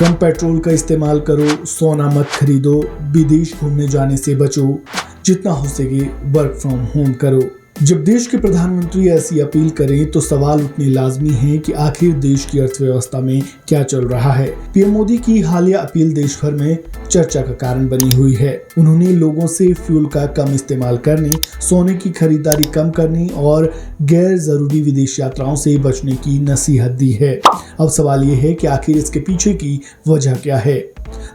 कम petrol का इस्तेमाल करो, सोना मत खरीदो, विदेश घूमने जाने से बचो, जितना हो सके वर्क फ्रॉम होम करो। जब देश के प्रधानमंत्री ऐसी अपील करें तो सवाल उठने लाजमी है कि आखिर देश की अर्थव्यवस्था में क्या चल रहा है। पीएम मोदी की हालिया अपील देश भर में चर्चा का कारण बनी हुई है। उन्होंने लोगों से फ्यूल का कम इस्तेमाल करने, सोने की खरीदारी कम करने और गैर जरूरी विदेश यात्राओं से बचने की नसीहत दी है। अब सवाल ये है कि आखिर इसके पीछे की वजह क्या है।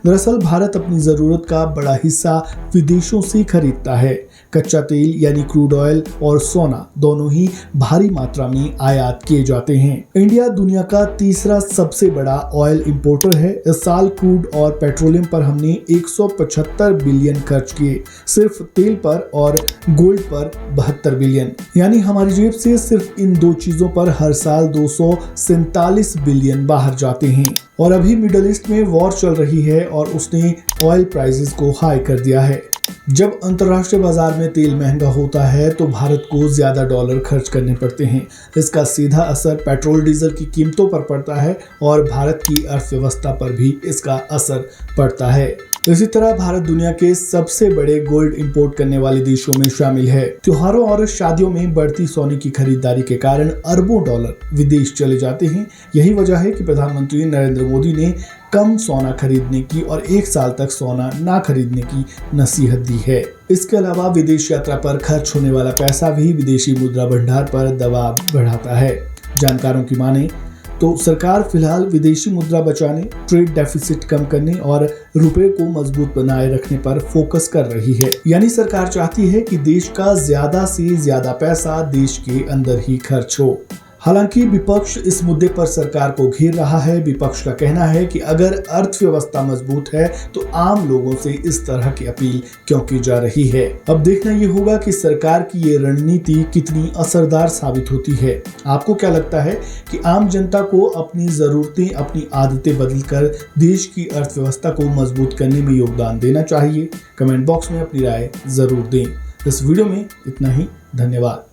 दरअसल भारत अपनी जरूरत का बड़ा हिस्सा विदेशों से खरीदता है। कच्चा तेल यानी क्रूड ऑयल और सोना दोनों ही भारी मात्रा में आयात किए जाते हैं। इंडिया दुनिया का तीसरा सबसे बड़ा ऑयल इंपोर्टर है। इस साल क्रूड और पेट्रोलियम पर हमने 175 बिलियन खर्च किए, सिर्फ तेल पर और गोल्ड पर 72 बिलियन। यानी हमारी जेब से सिर्फ इन दो चीजों पर हर साल 247 बिलियन बाहर जाते हैं। और अभी मिडल ईस्ट में वॉर चल रही है और उसने ऑयल प्राइसेस को हाई कर दिया है। जब अंतर्राष्ट्रीय बाजार में तेल महंगा होता है तो भारत को ज्यादा डॉलर खर्च करने पड़ते हैं। इसका सीधा असर पेट्रोल डीजल की कीमतों पर पड़ता है और भारत की अर्थव्यवस्था पर भी इसका असर पड़ता है। इसी तरह भारत दुनिया के सबसे बड़े गोल्ड इंपोर्ट करने वाले देशों में शामिल है। त्योहारों और शादियों में बढ़ती सोने की खरीदारी के कारण अरबों डॉलर विदेश चले जाते हैं। यही वजह है कि प्रधानमंत्री नरेंद्र मोदी ने कम सोना खरीदने की और 1 साल तक सोना ना खरीदने की नसीहत दी है। इसके अलावा विदेश यात्रा पर खर्च होने वाला पैसा भी विदेशी मुद्रा भंडार पर दबाव बढ़ाता है। जानकारों की माने तो सरकार फिलहाल विदेशी मुद्रा बचाने, ट्रेड डेफिसिट कम करने और रुपए को मजबूत बनाए रखने पर फोकस कर रही है। यानी सरकार चाहती है कि देश का ज्यादा से ज्यादा पैसा देश के अंदर ही खर्च हो। हालांकि विपक्ष इस मुद्दे पर सरकार को घेर रहा है। विपक्ष का कहना है कि अगर अर्थव्यवस्था मजबूत है तो आम लोगों से इस तरह की अपील क्यों की जा रही है। अब देखना ये होगा कि सरकार की ये रणनीति कितनी असरदार साबित होती है। आपको क्या लगता है कि आम जनता को अपनी जरूरतें, अपनी आदतें बदलकर देश की अर्थव्यवस्था को मजबूत करने में योगदान देना चाहिए? कमेंट बॉक्स में अपनी राय जरूर दें। इस वीडियो में इतना ही। धन्यवाद।